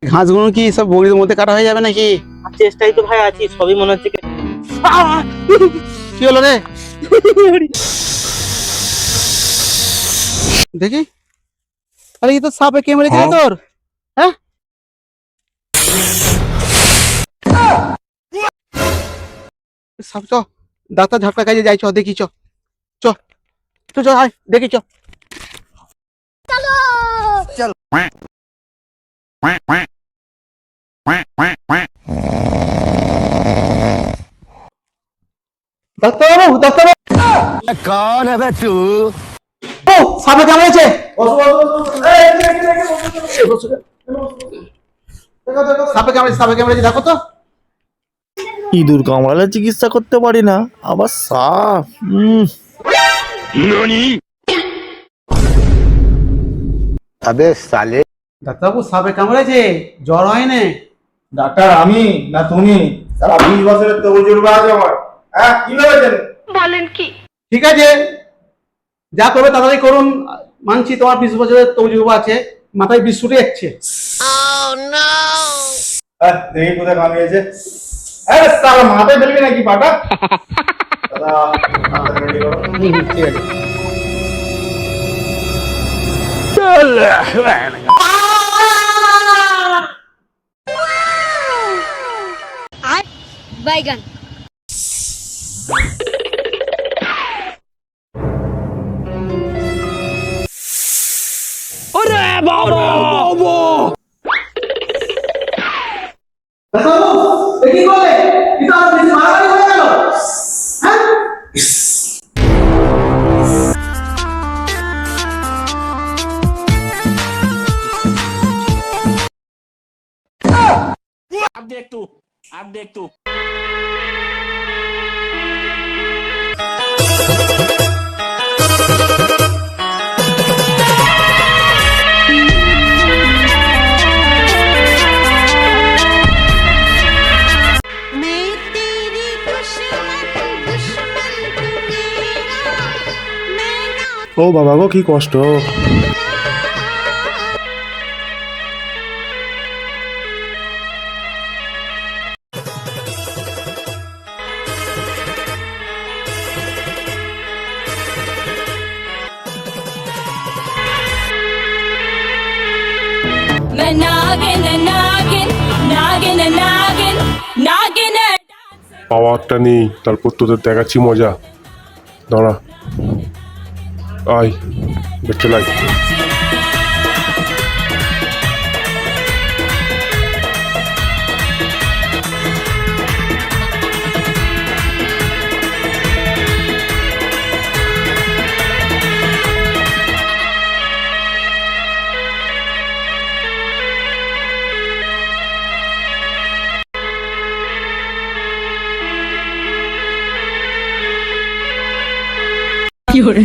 ঘাসগুলো কি সব বড়ির মধ্যে কাটা হয়ে যাবে নাকি? চেষ্টাই তো ভাই আছি, সবই মনে হচ্ছে কি হলো রে? দেখি, আরে এই তো সাপে কেমড়ে দিলে তোর। হ্যাঁ, সাপ চ, ডাক্তার ঝাপটা কাজে যাই, চ দেখি, চ চ চ চ আয় দেখি, চ চল। ডাক্তারবাবু, ডাক্তারবাবু, कौन है बे तू? ও সাপে কামড়েছে। সাপে কামড়েছে, সাপে কামড়েছে, দেখো তো। ইঁদুর কামড়ালে চিকিৎসা করতে পারি না, আবার সাপ। अबे साले ডাক্তারবাবু সাপে কামড়েছে, জ্বর হয় না। ডাক্তার আমি না তুমি? সারা 20 বছরের তবু জুড়বা আছে আমার। হ্যাঁ কি ভেবেছেন? ঠিক আছে, যা করবে তাড়াতাড়ি করুন। মানছি তোমার 20 বছরের তৌজুবা আছে, মাথায় বিষ ছুটে যাচ্ছে। দেখি কোথায় কামিয়েছে। আরে সারা মাথায় ফেলবি নাকি পাটা? দাদা মাথা রেডি করো। ঠিক আছে। बैगन ডাক্তারবাবু, এ কি করলে? এটা আর বেশি মারামারি হয়ে গেল। হ্যাঁ, मैं तेरी दुश्मन दुश्मन तू मेरा मैं ना ও বাবা গো, কি কষ্ট। मैं नागिन नागिन नागिन नागिन नागिन পাওয়ারটা নেই, তারপর তোদের দেখাচ্ছি মজা। দাঁড়া, আয় দেখতে লাই। You're